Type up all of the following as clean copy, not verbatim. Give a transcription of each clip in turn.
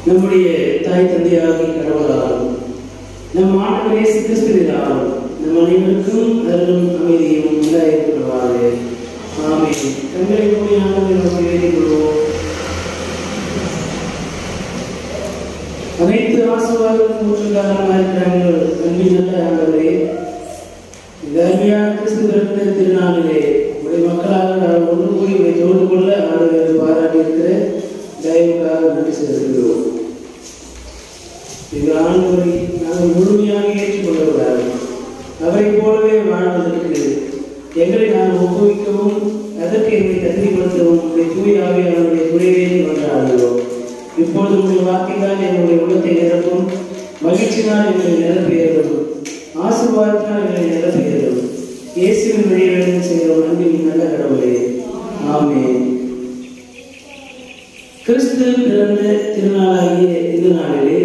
நம்முடைய தாய் தந்தையாகிய கடவுளாலும் நம் ஆண்டவர் இயேசு கிறிஸ்துவினாலும் நம் அனைவருக்கும் அருளும் அமைதியும் உண்டாயிருக்கிறவாறு ஆமென். கண்களை மூடி ஆண்டவரை நோக்கி வேண்டிக் கொள்வோம். அனைத்து ஆசீர்வாதங்களும் ஊற்றுக்காரமாக இருக்கிறார்கள். அன்பின் நல்ல ஆண்டவரே, இந்த அருமையான கிறிஸ்து பிறந்த திருநாளிலே உடைய மக்களாக நாம் ஒன்று கூடி உடைய தோடு கொள்ள ஆண்டவரை பாராட்டி இருக்கிற தயவுக்காக நன்றி செலுத்துகிறோம். இந்த ஆண்டவரை நாங்கள் முழுமையாக ஏற்றுக்கொள்ளக்கூடாது. அவரை போலவே வாழ்வதற்கு எங்களை நாம் ஒப்புவிக்கவும் அதற்கு எங்களை தகுதிப்படுத்தவும் உடைய தூயாவே அவருடைய துறையை கொண்டாடுகிறோம். இப்பொழுது உங்களுடைய வார்த்தைதான் எங்களுடைய உள்ளத்தை நிரப்பும், மகிழ்ச்சிதான் எங்களை நிரப்புகிறோம், ஆசீர்வாதத்தினால் எங்களை நிரப்புகிறோம். இயேசுவின் வழியை செய்கிறோம். அன்பின் நல்ல கடவுளே, ஆமென். கிறிஸ்து பிறந்த திருநாளாகிய இந்த நாளிலே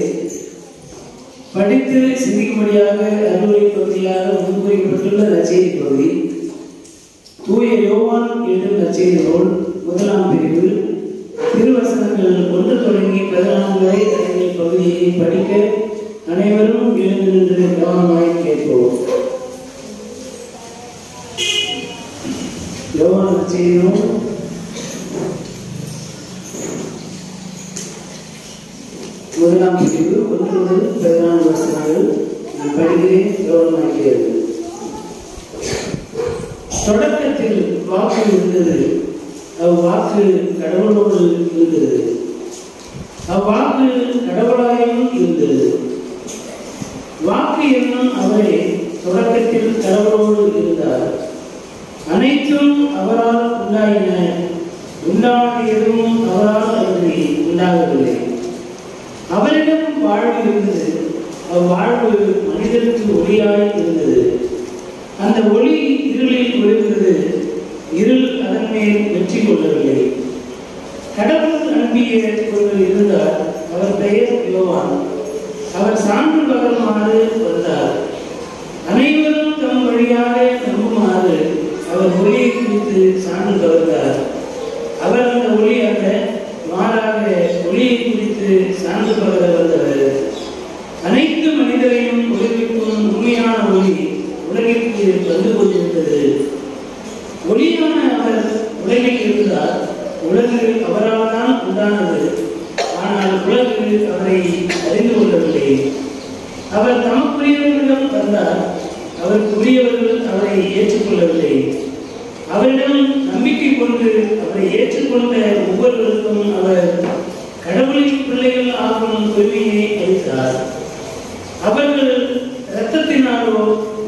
படித்து சிந்திக்கும்படியாக அறுவடை பகுதியாக முன்குறிக்கப்பட்டுள்ள நற்செய்தி பகுதி தூய யோவான் எழுதும் நற்செய்தி நூல் 1ஆம் பிரிவு திருவசனங்கள் 1 தொடங்கி 14 வரை அடங்கிய பகுதியை படிக்க அனைவரும் எழுந்து நின்று கவனமாய் கேட்போம். யோவான் நற்செய்தி நூல் 1ஆம் பிரிவு 1 முதல் 14 வசனங்கள் நான் படிக்கிறேன். கவனமாய் கேட்போம். தொடக்கத்தில் வாக்கு இருந்தது, அவ்வாக்கு கடவுளோடு இருந்தது, அவ்வாக்கு கடவுளாயும் இருந்தது. வாக்கு என்னும் அவரே தொடக்கத்தில் கடவுளோடு இருந்தார். அனைத்தும் அவரால் உண்டாயின, உண்டான எதுவும் அவரால் அன்றி உண்டாகவில்லை. அவரிடம் வாழ்வு இருந்தது, அவ்வாழ்வு மனிதனுக்கு ஒளியாய் இருந்தது. அந்த ஒளி இருளில் ஒளிர்ந்தது, இருள் அதன் மேல் வெற்றி கொள்ளவில்லை. கடவுள் அன்பிய ஒருவர் இருந்தார், அவர் பெயர் யோவான். அவர் சான்று பகருமாறு வந்தார். அனைவரும் தம் வழியாக நம்புமாறு அவர் ஒளியை குறித்து சான்று பகர்ந்தார். அவர் அந்த ஒளி அல்ல, மாறாக ஒளியை குறித்து சான்று பகர வந்தவர். அனைத்து மனிதரையும் ஒளிவிக்கும் உண்மையான ஒளி உலகிற்கு வந்து கொண்டிருந்தது. ஒளியான அவர் உலகில் இருந்தார். உலகு அவரால் தான் உண்டானது, ஆனால் உலகு அவரை அறிந்து கொள்ளவில்லை. அவர் தமக்குரியவர்களிடம் வந்தார், அவருக்குரியவர்கள் அவரை ஏற்றுக்கொள்ளவில்லை. அவரிடம் நம்பிக்கை கொண்டு அவரை ஏற்றுக்கொண்ட ஒவ்வொருவருக்கும் அவர் கடவுளின் பிள்ளைகள் ஆகும் உரிமையை அளித்தார். அவர்கள் இரத்தத்தினாலோ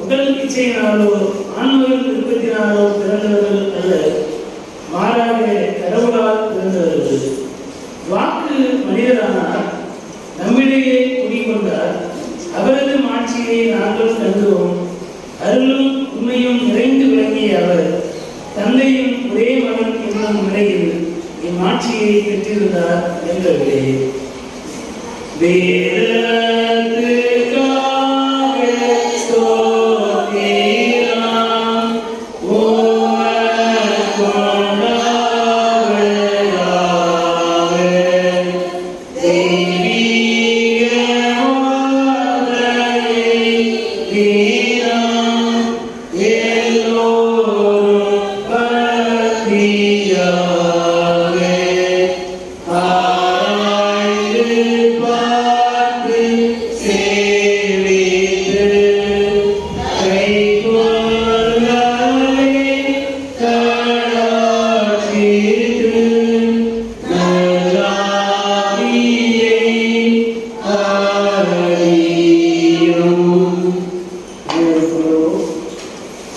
உடல் இச்சையினாலோ ஆன்மீக விருப்பத்தினாலோ பிறந்தவர்கள் அல்ல, மாறாக கடவுளால் பிறந்தவர்கள். வாக்கு மனிதரானார், நம்மிடையே குடிகொண்டார். அவரது மாட்சியை நாங்கள் கண்டோம். அருளும் உண்மையும் நிறைந்து விளங்கிய அவர் தந்தையும் ஒரே மகன் என்னும் நிலையில் இம்மாட்சியை பெற்றிருந்தார் என்றவர்களே.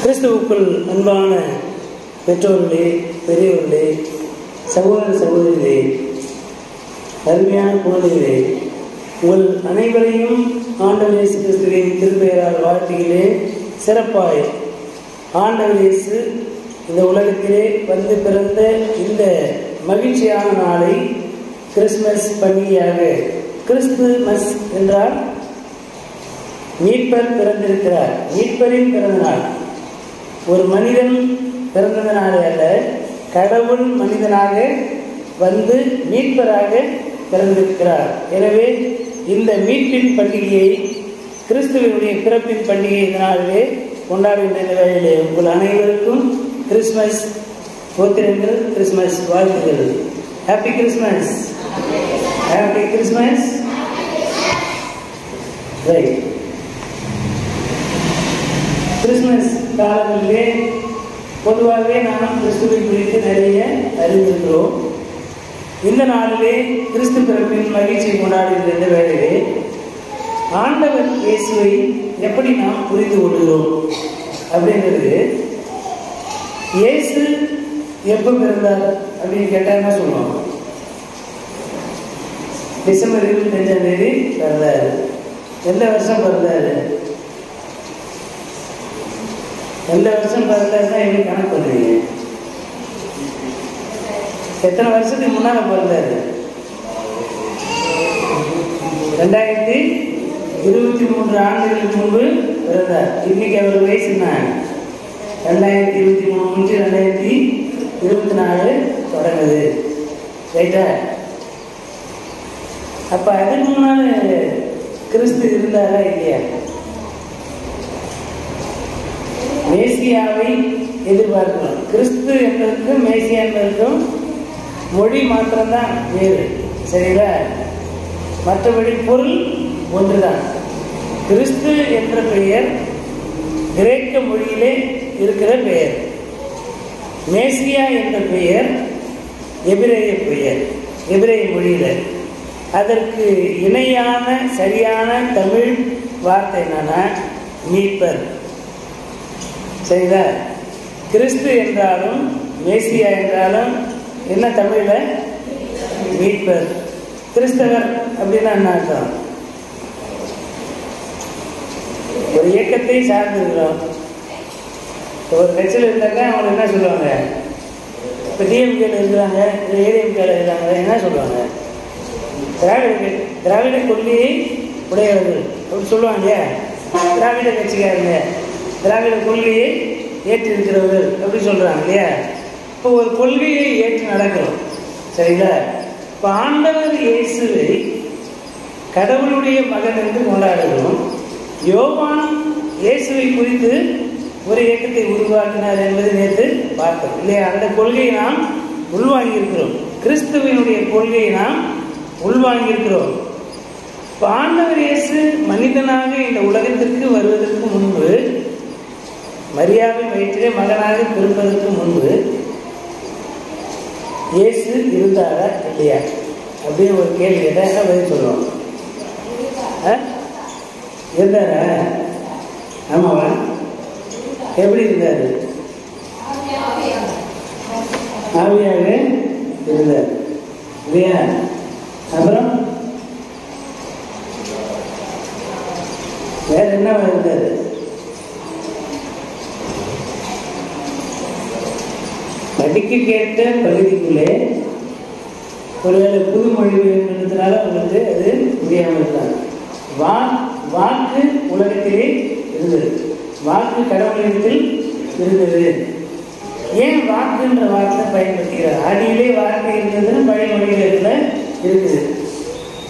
கிறிஸ்துவுக்குள் அன்பான பெற்றோர்களே, பெரியவர்களே, சகோதர சகோதரிகளே, அருமையான குழந்தைகளே, உங்கள் அனைவரையும் ஆண்டவர் இயேசு கிறிஸ்துவின் திருப்பெயரால் வாழ்த்துகிறேன். சிறப்பாய் ஆண்டவர் இயேசு இந்த உலகத்திலே வந்து பிறந்த இந்த மகிழ்ச்சியான நாளை கிறிஸ்மஸ் பண்டிகையாக, கிறிஸ்துமஸ் என்றால் மீட்பர் பிறந்திருக்கிறார், மீட்பரின் பிறந்த நாள். ஒரு மனிதன் பிறந்ததனாலே அல்ல, கடவுள் மனிதனாக வந்து மீட்பராக பிறந்திருக்கிறார். எனவே இந்த மீட்பின் பண்டிகையை, கிறிஸ்துவனுடைய பிறப்பின் பண்டிகை இதனாலே கொண்டாடுகின்ற இந்த வேளையிலே உங்கள் அனைவருக்கும் கிறிஸ்மஸ் போத்திரங்கள், கிறிஸ்மஸ் வாழ்த்துகள். Happy Christmas. Happy Christmas. Right. Christmas காலங்களிலே பொதுவாகவே நாம் கிறிஸ்துவை குறித்து நிறைய அறிந்திருக்கிறோம். இந்த நாளிலே கிறிஸ்து பிறப்பின் மகிழ்ச்சியை கொண்டாடுகின்ற இந்த வேளையிலே ஆண்டவர் இயேசுவை எப்படி நாம் புரிந்து கொள்கிறோம் அப்படின்றது, இயேசு எப்போ பிறந்தார் அப்படின்னு கேட்டால் என்ன சொல்லுவோம்? டிசம்பர் 25ஆம் தேதி பிறந்தார். எந்த வருஷம் பிறந்தார்? எந்த வருஷம் பிறந்தாருன்னா எப்படி கணக்கு பண்ணுவீங்க? எத்தனை வருஷத்துக்கு முன்னால பிறந்தாரு? 2023 ஆண்டுகளுக்கு முன்பு பிறந்தார். இன்னைக்கு அவர் வயசு என்ன? 2023 முடிஞ்சு 2024 தொடங்குது. ரைட்டா? அப்ப அதுக்கு முன்னால கிறிஸ்து இருந்தாரா இல்லையா? மேசியாவை எதிர்பார்க்கணும். கிறிஸ்து என்பதற்கும் மேசியா என்பதற்கும் மொழி மாத்திரம்தான் வேறு. சரிங்களா? மற்றபடி பொருள் ஒன்றுதான். கிறிஸ்து என்ற பெயர் கிரேக்க மொழியிலே இருக்கிற பெயர். மேசியா என்ற பெயர் எபிரேய பெயர், எபிரேய மொழியில. அதற்கு இணையான சரியான தமிழ் வார்த்தை என்னன்னா மீட்பர். சரிங்களா? கிறிஸ்து என்றாலும் மேசியா என்றாலும் என்ன தமிழ்ல? மீட்பர். கிறிஸ்தவர் அப்படின்னா என்ன அர்த்தம்? ஒரு இயக்கத்தை சார்ந்திருக்கிறோம். ஒரு கட்சியில் இருந்தாங்க, அவங்க என்ன சொல்லுவாங்க? இப்போ டிஎம்கேல இருக்கிறாங்க, இல்லை ஏடிஎம்கேல இருக்கிறாங்க, என்ன சொல்லுவாங்க? திராவிட கொள்கையை உடையவர்கள் அப்படி சொல்லுவாங்க இல்லையா? திராவிட கட்சிக்காரங்க திராவிட கொள்கையை ஏற்று இருக்கிறவர்கள் அப்படி சொல்றாங்க இல்லையா? இப்போ ஒரு கொள்கையை ஏற்று நடக்கிறோம். சரிங்களா? இப்போ ஆண்டவர் இயேசுவை கடவுளுடைய மகன் என்று கொண்டாடுகிறோம். யோவான் இயேசுவை குறித்து ஒரு இயக்கத்தை உருவாக்கினார் என்பதை நேற்று பார்த்தோம் இல்லையா? அந்த கொள்கையை நாம் உள்வாங்கியிருக்கிறோம். கிறிஸ்துவனுடைய கொள்கையை நாம் உள்வாங்கியிருக்கிறோம். இப்போ ஆண்டவர் இயேசு மனிதனாக இந்த உலகத்திற்கு வருவதற்கு முன்பு, மரியாவின் வயிற்றிலே மகனாக பிறப்பதற்கு முன்பு இயேசு இருந்தாரா இல்லையா அப்படின்னு ஒரு கேள்வி கேட்டால் என்ன பதில் சொல்லுவோம்? இருந்தாரா? ஆமாவா? எப்படி இருந்தாரு? ஆவியாக இருந்தார் இல்லையா? அப்புறம் வேற என்ன இருந்தாரு? படிக்க கேட்ட பகுதிக்குள்ளே ஒருவேளை புது மொழிபெயர்க்கிறதுனால உங்களுக்கு அது முடியாமல் இருந்தாங்க. வாக்கு உலகத்திலே இருந்தது, வாக்கு கடவுளிடத்தில் இருந்தது. ஏன் வாக்குன்ற வார்த்தை பயன்படுத்துகிறார்? ஆதியிலே வார்த்தை இருந்ததுன்னு பழைய மொழிகளில் இருக்குது.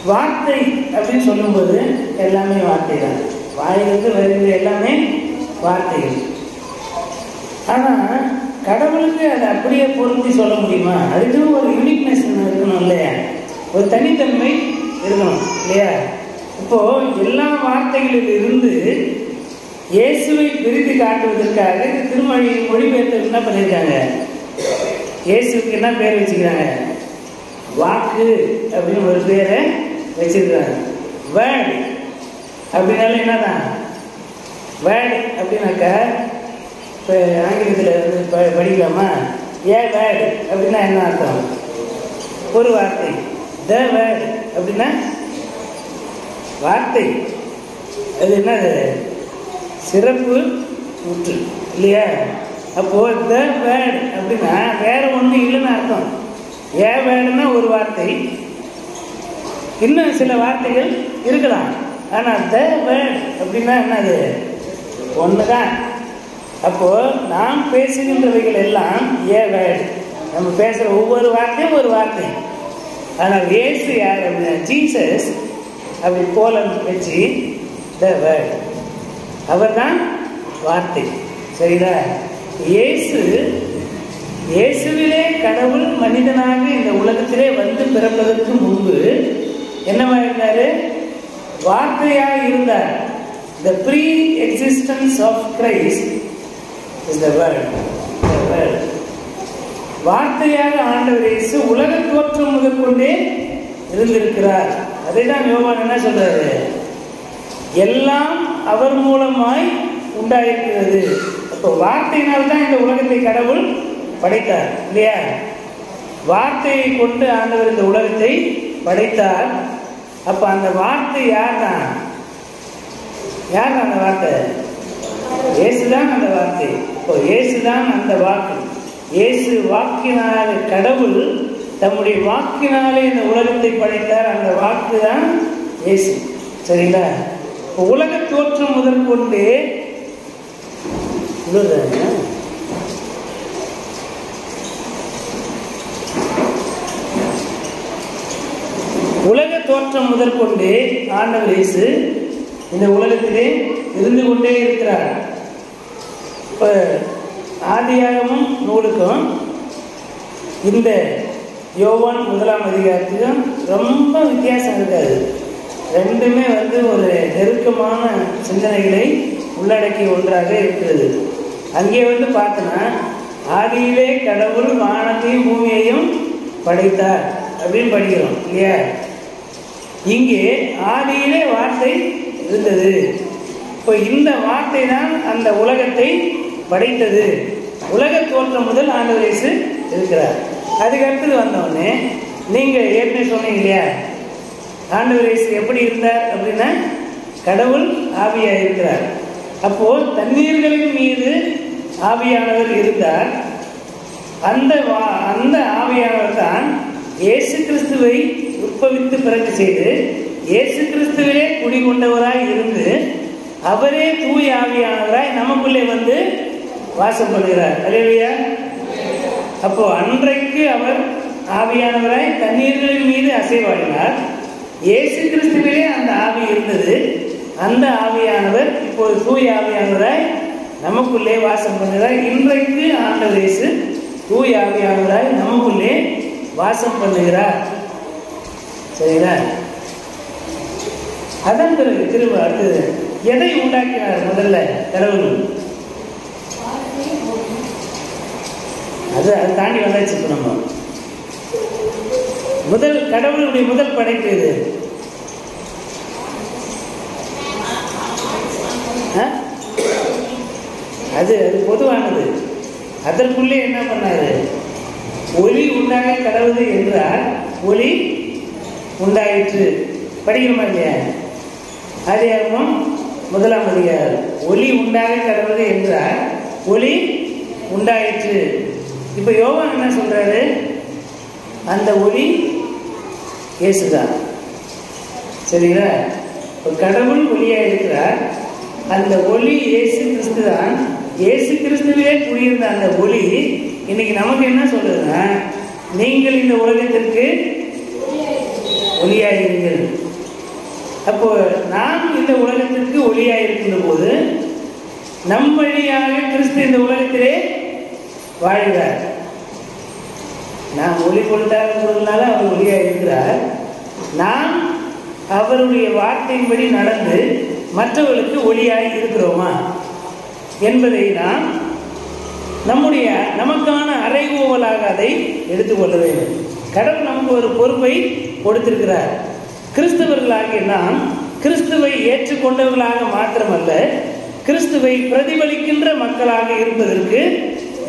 வார்த்தை அப்படின்னு சொல்லும்போது எல்லாமே வார்த்தை தான். வாயிலிருந்து வருகிற எல்லாமே வார்த்தைகள். ஆனால் கடவுளுக்கு அதை அப்படியே பொருத்தி சொல்ல முடியுமா? அதுக்குன்னு ஒரு யூனிக்னஸ் இருக்கணும் இல்லையா? ஒரு தனித்தன்மை இருக்கணும் இல்லையா? இப்போ எல்லா வார்த்தைகளில் இருந்து இயேசுவை பிரித்து காட்டுவதற்காக திருமொழியின் மொழிபெயர்த்து என்ன பண்ணியிருக்காங்க? இயேசுக்கு என்ன பேர் வச்சுக்கிறாங்க? வாக்கு அப்படின்னு ஒரு பேரை வச்சிருக்காங்க. வேர்ட் அப்படின்னால என்னதான்? வேர்ட் அப்படின்னாக்கா இப்போ ஆங்கிலத்தில் வந்து படிக்கலாமா? ஏ வேர்டு அப்படின்னா என்ன அர்த்தம்? ஒரு வார்த்தை. த வேர்டு அப்படின்னா வார்த்தை. அது என்னது? சிறப்பு ஊற்று இல்லையா? அப்போ த வேர்டு அப்படின்னா வேற ஒன்றும் இல்லைன்னு அர்த்தம். ஏ வேர்டுன்னா ஒரு வார்த்தை, இன்னும் சில வார்த்தைகள் இருக்கலாம். ஆனால் த வேர்டு அப்படின்னா என்னது? ஒன்று தான். அப்போ நாம் பேசுகின்றவைகள் எல்லாம் ஏ வேர்டு. நம்ம பேசுகிற ஒவ்வொரு வார்த்தையும் ஒரு வார்த்தை. ஆனால் இயேசு யார் அப்படின்னா ஜீசஸ் அப்படி கோலம் வச்சு த வேர்ட், அவர் தான் வார்த்தை. சரிதா? இயேசுவிலே கடவுள் மனிதனாக இந்த உலகத்திலே வந்து பிறப்பதற்கு முன்பு என்னவா இருந்தாரு? வார்த்தையாக இருந்தார். The pre-existence of Christ is the word. The word. வார்த்தையாக ஆண்டவர் இயேசு உலக தோற்றம் முதற்கொண்டே இருந்திருக்கிறார். அதை தான் யோவான் என்ன சொல்றாரு? எல்லாம் அவர் மூலமாய் உண்டாயிருக்கிறது. அப்போ வார்த்தையினால் தான் இந்த உலகத்தை கடவுள் படைத்தார் இல்லையா? வார்த்தையை கொண்டு ஆண்டவர் இந்த உலகத்தை படைத்தார். அப்ப அந்த வார்த்தை யார் தான்? யார் அந்த வார்த்தை? இயேசுதான் அந்த வார்த்தை. இப்போ இயேசுதான் அந்த வாக்கு. இயேசு வாக்கினாலே, கடவுள் தம்முடைய வாக்கினாலே இந்த உலகத்தை படைத்தார். அந்த வாக்கு தான் இயேசு. சரிங்களா? இப்போ உலக தோற்றம் முதற்கொண்டு உலக தோற்றம் முதற்கொண்டு ஆண்டவர் இயேசு இந்த உலகத்திலே இருந்து கொண்டே இருக்கிறார். இப்போ ஆதியாகமம் நூலுக்கும் இந்த யோவான் 1ஆம் அதிகாரத்துக்கும் ரொம்ப வித்தியாசம் இருக்காது. ரெண்டுமே ஒரு நெருக்கமான சிந்தனைகளை உள்ளடக்கி ஒன்றாக இருக்கிறது. அங்கே பார்த்தோன்னா ஆதியிலே கடவுள் வானத்தையும் பூமியையும் படைத்தார் அப்படின்னு படிக்கிறோம் இல்லையா? இங்கே ஆதியிலே வார்த்தை இருந்தது. இப்போ இந்த வார்த்தை தான் அந்த உலகத்தை படைத்தது. உலக தோற்றம் முதல் ஆண்டவர் இயேசு இருக்கிறார். அதுக்கு அடுத்தது வந்தோடனே நீங்க ஏற்கனவே சொன்னீங்க இல்லையா, ஆண்டவர் இயேசு எப்படி இருந்தார் அப்படின்னா கடவுள் ஆவியா இருக்கிறார். அப்போ தண்ணீர்களின் மீது ஆவியானவர் இருந்தார். அந்த ஆவியானவர் தான் இயேசு கிறிஸ்துவை உற்பவித்து பிறகு செய்து இயேசு கிறிஸ்துவிலே குடிகொண்டவராய் இருந்து அவரே தூய ஆவியானவராய் நமக்குள்ளே வாசம் பண்ணுகிறார். அல்லேலூயா. அப்போ அன்றைக்கு அவர் ஆவியானவராய் தண்ணீர்களின் மீது அசைவாடினார். இயேசு கிறிஸ்துவிலே அந்த ஆவி இருந்தது. அந்த ஆவியானவர் இப்போது தூய ஆவியானவராய் நமக்குள்ளே வாசம் பண்ணுகிறார். இன்றைக்கு ஆண்டவர் இயேசு தூய ஆவியானவராய் நமக்குள்ளே வாசம் பண்ணுகிறார். சரிங்களா? அதன் பிறகு திரும்ப அடுத்தது எதை உண்டாக்கினார்? முதல்ல கடவுள் அது தாண்டி வந்தாச்சு. இப்போ நம்ம கடவுளுடைய முதல் படைப்பு இது. அது பொதுவானது. அதற்குள்ளே என்ன பண்ணாரு? ஒளி உண்டாக கடவுது என்றால் ஒளி உண்டாயிற்று. படிக்கிறோமா இல்லையா? ஆதியாகமம் 1ஆம் அதிகாரம். ஒளி உண்டாக கடவுது என்றால் ஒளி உண்டாயிற்று. இப்ப யோவான் என்ன சொல்றாரு? அந்த ஒளி இயேசுதான். சரிங்களா? கடவுள் ஒளியா இருக்கிறார். அந்த ஒளி இயேசு கிறிஸ்து தான். இயேசு கிறிஸ்துவே குடியிருந்த அந்த ஒளி இன்னைக்கு நமக்கு என்ன சொல்றதுன்னா, நீங்கள் இந்த உலகத்திற்கு ஒளியாயிருங்கள். அப்போ நாம் இந்த உலகத்திற்கு ஒளியாயிருக்கின்ற போது நம் வழியாக கிறிஸ்து இந்த உலகத்திலே வாழ்கிறார். நாம் ஒளி கொடுத்தால் அவர் ஒளியாக இருக்கிறார். நாம் அவருடைய வார்த்தையின்படி நடந்து மற்றவர்களுக்கு ஒளியாய் இருக்கிறோமா என்பதை நாம் நமக்கான அறைகூவலாக அதை எடுத்துக்கொள்ள வேண்டும். கடவுள் நமக்கு ஒரு பொறுப்பை கொடுத்திருக்கிறார். கிறிஸ்தவர்களாகிய நாம் கிறிஸ்துவை ஏற்றுக்கொண்டவர்களாக மாத்திரமல்ல, கிறிஸ்துவை பிரதிபலிக்கின்ற மக்களாக இருப்பதற்கு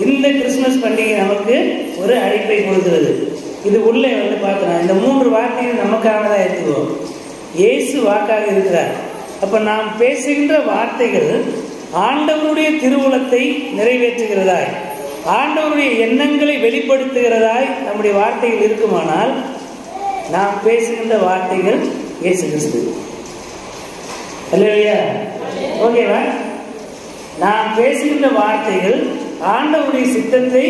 இந்த கிறிஸ்துமஸ் பண்டிகை நமக்கு ஒரு அழைப்பை கொடுக்கிறது. இது உள்ளே பார்த்தோம். இந்த 3 வார்த்தைகள் நமக்கானதாக எடுத்துக்குவோம். இயேசு வாக்காக இருக்கிறார். அப்ப நாம் பேசுகின்ற வார்த்தைகள் ஆண்டவருடைய திருவுளத்தை நிறைவேற்றுகிறதாய், ஆண்டவருடைய எண்ணங்களை வெளிப்படுத்துகிறதாய் நம்முடைய வார்த்தைகள் இருக்குமானால் நாம் பேசுகின்ற வார்த்தைகள் இயேசு கிறிஸ்து. அல்லேலூயா. ஓகேவா? நாம் பேசுகின்ற வார்த்தைகள் ஆண்டவருடைய சித்தத்தை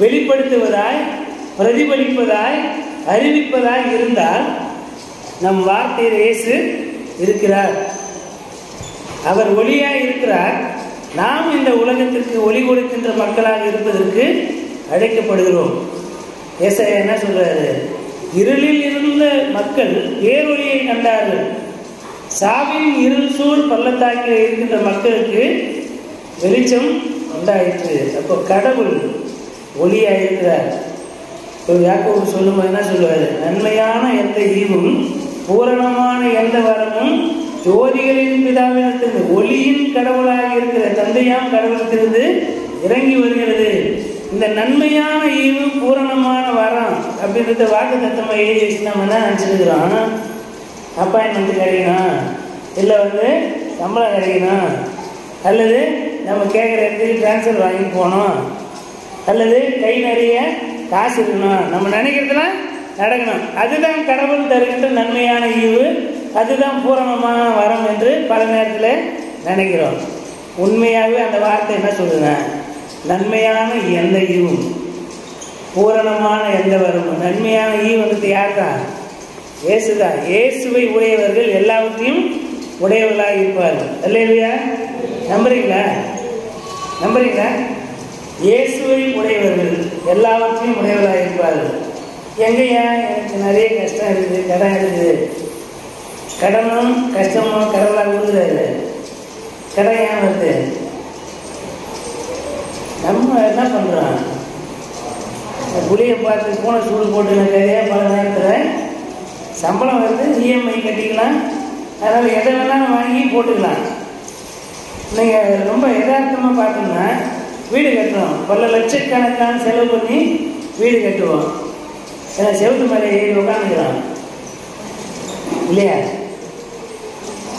வெளிப்படுத்துவதாய், பிரதிபலிப்பதாய் அறிவிப்பதாக இருந்தால் நம் வார்த்தையில் இயேசு இருக்கிறார், அவர் ஒளியாய் இருக்கிறார். நாம் இந்த உலகத்திற்கு ஒளி கொடுக்கின்ற மக்களாக இருப்பதற்கு அழைக்கப்படுகிறோம். ஏசாயா என்ன சொல்றாரு? இருளில் இருந்த மக்கள் பேரொளியை கண்டார்கள், சாவின் இருள் சூழ் பள்ளத்தாக்கில் இருக்கின்ற மக்களுக்கு வெளிச்சம் உண்டாயிற்று. அப்போ கடவுள் ஒளியாக இருக்கிறார். இப்போ யாக்கோபு சொல்லும்போது என்ன சொல்லுவார்? நன்மையான எந்த ஈவும் பூரணமான எந்த வரமும் ஜோதிகளின் பிதாவினத்திலிருந்து, ஒளியின் கடவுளாக இருக்கிற தந்தையாம் கடவுளத்திலிருந்து இறங்கி வருகிறது. இந்த நன்மையான ஈவு பூரணமான வரம் அப்படின்றத வாக்கு தத்தமாக எழுதி வச்சு நம்ம என்ன நினச்சிருக்கிறோம்? அப்பாயின்மெண்ட் கிடைக்கணும், இல்லை சம்பளம் கிடைக்கணும், அல்லது நம்ம கேட்குற இடத்துக்கு டிரான்ஸ்ஃபர் வாங்கி போகணும், அல்லது கை நிறைய காசு இருக்கணும், நம்ம நினைக்கிறதுலாம் நடக்கணும். அதுதான் கடவுள் தருகின்ற நன்மையான ஈவு, அதுதான் பூரணமான வரம் என்று பல நேரத்தில் நினைக்கிறோம். உண்மையாகவே அந்த வார்த்தை என்ன சொல்லுங்க? நன்மையான எந்த ஈவும் பூரணமான எந்த வரமும். நன்மையான ஈவு யார் தான்? இயேசு தான். இயேசுவை உடையவர்கள் எல்லாவற்றையும் உடையவர்களாக இருப்பார்கள். அல்லேலூயா. நம்புறீங்களா? நம்புறீங்களா? இயேசுவை உடையவர்கள் எல்லாவற்றையும் உடையவர்களாக இருப்பார்கள். எங்கேயா எனக்கு நிறைய கஷ்டம் இருக்குது, கடன் இருக்குது, கடனும் கஷ்டமும் கடவுளாக கொடுக்குறாரு. கடன் ஏன் வருது? நம்ம என்ன பண்ணுறோம்? புளியை பார்த்து பூனை சூடு போட்டுன கதையா பல நேரத்தில் சம்பளம் வருது, இஎம்ஐ கட்டிக்கலாம், அதனால் எதை வேணாலும் வாங்கி போட்டுக்கலாம். நீங்கள் ரொம்ப யதார்த்தமாக பார்த்தோம்னா வீடு கட்டுறோம், பல லட்சக்கணக்கான செலவு பண்ணி வீடு கட்டுவோம். ஏன்னா செவத்து மேலே ஏறி உட்காந்துக்கிறோம் இல்லையா?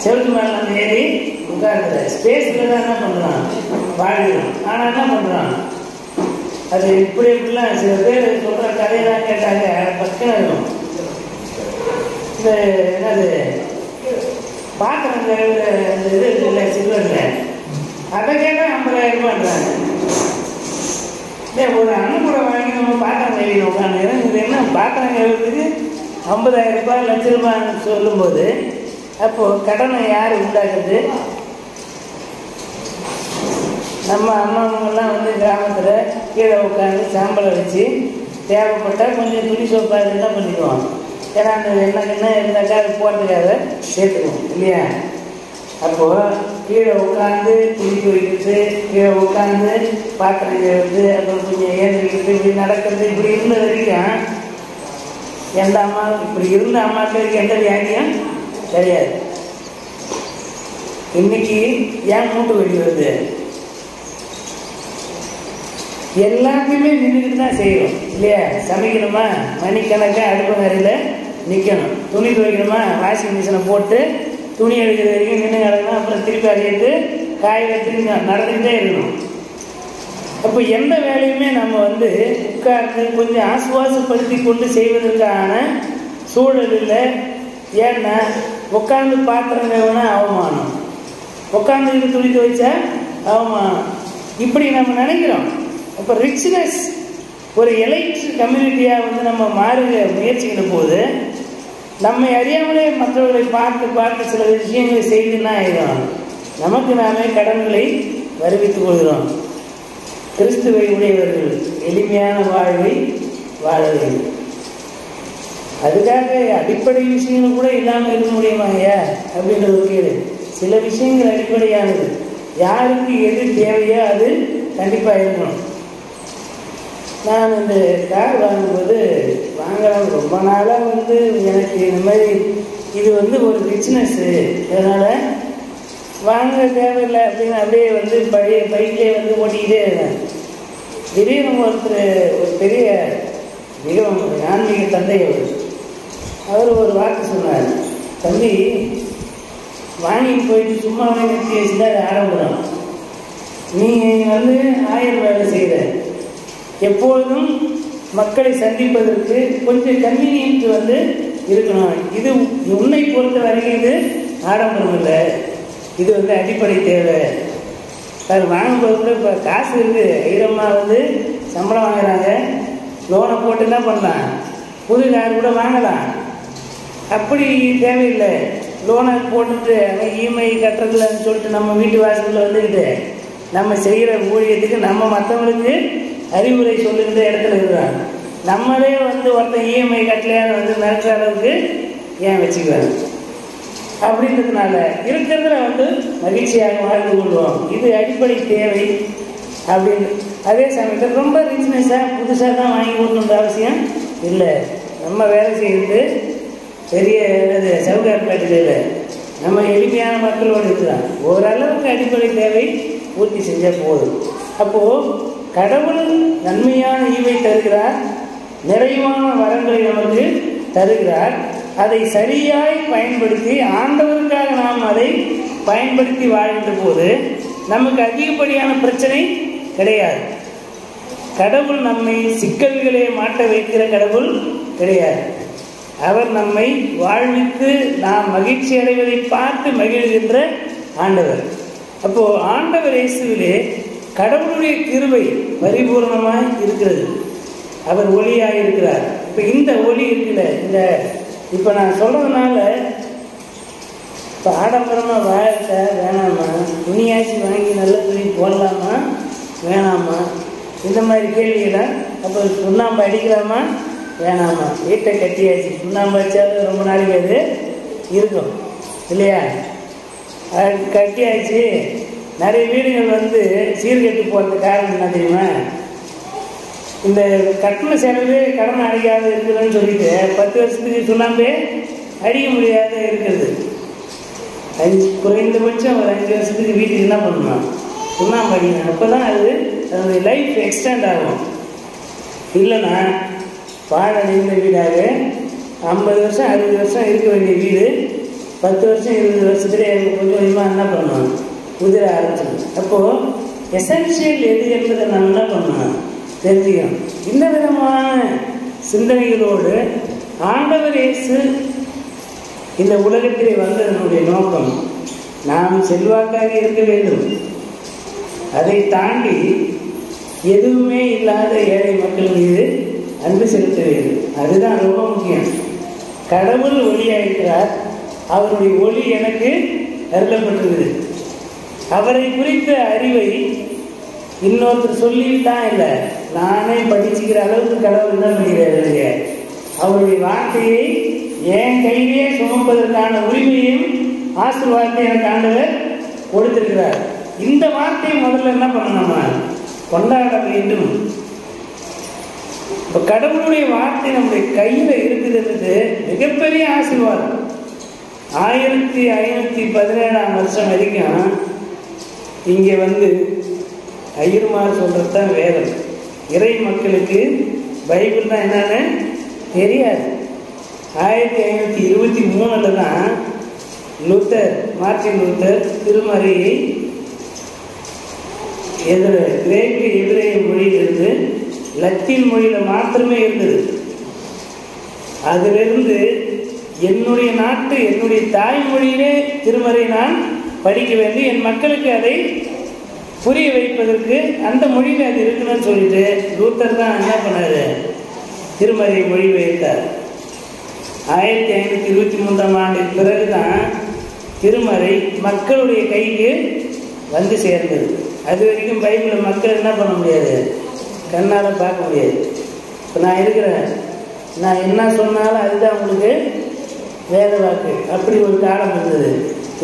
செவத்து மேலே நம்ம ஏறி உட்காந்துக்கிற ஸ்பேஸில் தான் என்ன பண்ணுறோம்? வாழ்கிறோம். ஆனால் என்ன பண்ணுறோம்? அது இப்படிலாம் சில பேர் சொல்கிற கதையெல்லாம் கேட்டாங்க பக்கம் இருக்கும். இந்த என்னது பாத்திரங்க அந்த இது இல்லை சில்வரில், அதை கேட்டால் 50,000 ரூபான்றாங்க. ஒரு அண்ணன் கூட வாங்கி நம்ம பாத்திரம் கழுவினோம் உட்காந்துக்கிறோம். இது என்ன பாத்திரம் கழுவுறதுக்கு 50,000 ரூபாய், லட்ச ரூபான்னு சொல்லும்போது அப்போது கடனை யார் உண்டாக்குறது? நம்ம அம்மாவங்கெல்லாம் கிராமத்தில் கீழே உட்காந்து சாம்பலை வச்சு தேவைப்பட்டால் கொஞ்சம் துணி சோப்பாக என்ன பண்ணிக்குவோம். ஏன்னா அந்த எண்ணெய் இருந்தாக்கா அது போகிறதுக்காக சேர்த்துக்குவோம் இல்லையா? அப்போது கீழே உட்காந்து துணி துவைக்கிறது, கீழே உட்காந்து பாத்திரம் கழுவுறது, அப்புறம் கொஞ்சம் ஏந்திரிக்கிறது, இப்படி நடக்கிறது, இப்படி இருந்த வரைக்கும் எந்த அம்மா இப்படி இருந்த அம்மாக்களுக்கு எந்த வியாதியும் கிடையாது. இன்னைக்கு ஏன் மூட்டு வலி வருது? எல்லாத்தையுமே நின்றுக்கிட்டு தான் செய்யணும் இல்லையா? சமைக்கணுமா மணிக்கணக்காக அடுப்பங்கரையில் நிற்கணும், துணி துவைக்கணுமா வாஷிங் மிஷினை போட்டு துணி எடுக்கிற வரைக்கும் நின்று கிடக்கணும், அப்புறம் திருப்பி அடிக்கிட்டு காய வச்சு நடந்துக்கிட்டே இருக்கணும். அப்போ எந்த வேலையுமே நம்ம உட்கார்ந்து கொஞ்சம் ஆசுவாசப்படுத்தி கொண்டு செய்வதற்கான சூழல் இல்லை. ஏன்னா உட்காந்து பாத்திரம் கழுவினா அவமானம், உட்காந்துக்கிட்டு துணி துவைச்சா அவமானம், இப்படி நம்ம நினைக்கிறோம். அப்போ ரிச்னஸ் ஒரு எலைட் கம்யூனிட்டியாக நம்ம மாறுக முயற்சிக்கிற போது நம்மை அறியாமலே மற்றவர்களை பார்த்து பார்த்து சில விஷயங்களை செய்துன்னா ஆயிடும், நமக்கு நாமே கடன்களை வருவித்துக் கொள்கிறோம். கிறிஸ்துவை உடையவர்கள் எளிமையான வாழ்வை வாழ வேண்டும். அதுக்காக அடிப்படை விஷயங்கள் கூட இல்லாமல் இருக்க முடியுமாங்கய்யா அப்படின்ற ஒரு கேள்வி. சில விஷயங்கள் அடிப்படையானது, யாருக்கு எது தேவையோ அது கண்டிப்பாக இருக்கணும். நான் இந்த கார் வாங்கும்போது வாங்கலாம் ரொம்ப நாளாக எனக்கு இந்த மாதிரி இது ஒரு பிஸ்னஸ்ஸு, அதனால் வாங்க தேவையில்லை அப்படின்னு அப்படியே பழைய பைக்லேயே ஓட்டிக்கிட்டே இருந்தேன். திடீர்னு ஒருத்தர் ஒரு பெரிய மிகவும் ஆன்மீக தந்தை அவர் ஒரு வார்த்தை சொன்னார். தம்பி, வாங்கிட்டு போயிட்டு சும்மாவே நிறுத்தி வச்சுதான் அது ஆரம்பிடும். நீ 1000 வேலை செய்கிற, எப்பொழுதும் மக்களை சந்திப்பதற்கு கொஞ்சம் கன்வீனியன்ட் இருக்கணும். இது உன்னை பொறுத்த வரைக்கும் இது ஆடம்பரம் இல்லை, இது அடிப்படை தேவை. அது வாங்கும்போது கூட இப்போ காசு இருக்குது, ஐரம்மா சம்பளம் வாங்குறாங்க, லோனை போட்டு என்ன பண்ணலாம், புது கார் கூட வாங்கலாம். அப்படி தேவையில்லை. லோனை போட்டுட்டு இஎம்ஐ கட்டுறதுலன்னு சொல்லிட்டு நம்ம வீட்டு வாசலில் வந்துக்கிட்டு நம்ம செய்கிற ஊழியத்துக்கு நம்ம மற்றவங்களுக்கு அறிவுரை சொல்லுகிற இடத்துல இருக்கிறாங்க. நம்மளே ஒருத்தன் இஎம்ஐ கட்டலையான்னு மிரட்டுற அளவுக்கு ஏன் வச்சுக்குவாங்க? அப்படின்றதுனால இருக்கிறதுல மகிழ்ச்சியாக வாழ்ந்து கொள்வோம். இது அடிப்படை தேவை அப்படின்னு. அதே சமயத்தில் ரொம்ப ரிச்னஸாக புதுசாக தான் வாங்கி கொடுக்கணுன்ற அவசியம் இல்லை. நம்ம வேலை செய்கிறது பெரிய சவுகார்பேட்டில் இல்லை, நம்ம எளிமையான மக்களோடு இருக்கிறான். ஓரளவுக்கு அடிப்படை தேவை பூர்த்தி செஞ்சால் போதும். அப்போது கடவுள் நன்மையான ஈவை தருகிறார், நிறைவான வரங்களை நமக்கு தருகிறார். அதை சரியாய் பயன்படுத்தி ஆண்டவருக்காக நாம் அதை பயன்படுத்தி வாழ்கின்ற போது நமக்கு அதிகப்படியான பிரச்சனை கிடையாது. கடவுள் நம்மை சிக்கல்களே மாட்ட வைக்கிற கடவுள் கிடையாது. அவர் நம்மை வாழ்வித்து நாம் மகிழ்ச்சி அடைவதை பார்த்து மகிழ்கின்ற ஆண்டவர். அப்போ ஆண்டவர் இயேசுவிலே கடவுளுடைய கிருபை பரிபூர்ணமாய் இருக்கிறது. அவர் ஒளியாக இருக்கிறார். இப்போ இந்த ஒளி இருக்குல்ல, இந்த இப்போ நான் சொல்றதுனால இப்போ ஆடம்பரமாக வாழ வேணாமா, துணியாச்சு வாங்கி நல்ல துணி போடலாமா வேணாமா, இந்த மாதிரி கேள்விகளை. அப்போ சுண்ணாம்பு அடிக்கலாமா வேணாமா, வீட்டை கட்டியாச்சு சுண்ணாம்பு அடித்தாலும் ரொம்ப நாளைக்கு அது இருக்கும் இல்லையா? அது கட்டியாச்சு. நிறைய வீடுகள் சீர்கெட்டு போகிறது காரணம் என்ன தெரியுமா? இந்த கட்டண செலவு கடன் அடைக்காத இருக்குதுன்னு சொல்லிட்டு 10 வருஷத்துக்கு சுண்ணாம்பே அடிக்க முடியாத இருக்கிறது. குறைந்தபட்சம் ஒரு 5 வருஷத்துக்கு வீட்டுக்கு என்ன பண்ணணும்? சுண்ணாம்பு அடிக்கணும். அப்போ தான் அதனுடைய லைஃப் எக்ஸ்டெண்ட் ஆகும். இல்லைன்னா பாழடைந்த வீடாக 50 வருஷம் 60 வருஷம் இருக்க வேண்டிய வீடு 10 வருஷம் 20 வருஷத்துலேயே கொஞ்சம் கொஞ்சமாக என்ன பண்ணணும்? உதிர ஆரம்பிச்சிடும். அப்போது எசென்ஷியல் எது என்பதை நம்ம என்ன பண்ணணும்? தெரிஞ்சுக்கணும். இந்த விதமான சிந்தனைகளோடு ஆண்டவர் இயேசு இந்த உலகத்திலே வந்ததனுடைய நோக்கம் நாம் செல்வாக்காக இருக்க வேண்டும். அதை தாண்டி எதுவுமே இல்லாத ஏழை மக்கள் மீது அன்பு செலுத்த வேண்டும். அதுதான் ரொம்ப முக்கியம். கடவுள் ஒளியாயிருக்கிறார், அவருடைய ஒளி எனக்கு அருளப்பட்டிருக்குது. அவரை குறித்த அறிவை இன்னொருத்தர் சொல்லித்தான் இல்லை, நானே படிச்சுக்கிற அளவுக்கு கடவுள் என்ன பண்ணிக்கிறாரு? அவருடைய வார்த்தையை என் கையிலே சுமப்பதற்கான உரிமையும் ஆசீர்வாதத்தை எனக்கு ஆண்டவர் கொடுத்திருக்கிறார். இந்த வார்த்தையை முதல்ல என்ன பண்ணணுமா? கொண்டாட வேண்டும். இப்போ கடவுளுடைய வார்த்தை நம்முடைய கையில் இருக்குதுன்றது மிகப்பெரிய ஆசீர்வாதம். 1517ஆம் வருஷம் வரைக்கும் இங்கே ஐயர்மார் சொல்கிறது தான் வேதம். இறை மக்களுக்கு பைபிள் தான் என்னன்னு தெரியாது. 1523 தான் மார்ட்டின் லூத்தர் திருமறையை கிரேக்கு எபிரேய மொழியிலிருந்து லத்தீன் மொழியில் மாத்திரமே இருந்தது. அதிலிருந்து என்னுடைய நாட்டு என்னுடைய தாய்மொழியிலே திருமறை நான் படிக்க வேண்டும், என் மக்களுக்கு அதை புரிய வைப்பதற்கு அந்த மொழியில் அது இருக்குன்னு சொல்லிட்டு லூத்தர் தான் என்ன பண்ணாரு? திருமறையை மொழிபெயர்த்தார். 1523ஆம் ஆண்டுக்கு பிறகு தான் திருமறை மக்களுடைய கைக்கு சேர்ந்தது. அது வரைக்கும் பைபிளை மக்கள் என்ன பண்ண முடியாது? கண்ணால் பார்க்க முடியாது. இப்போ நான் இருக்கிறேன், நான் என்ன சொன்னாலும் அதுதான் உங்களுக்கு வேத வாக்கு. அப்படி ஒரு காலம் இருந்தது.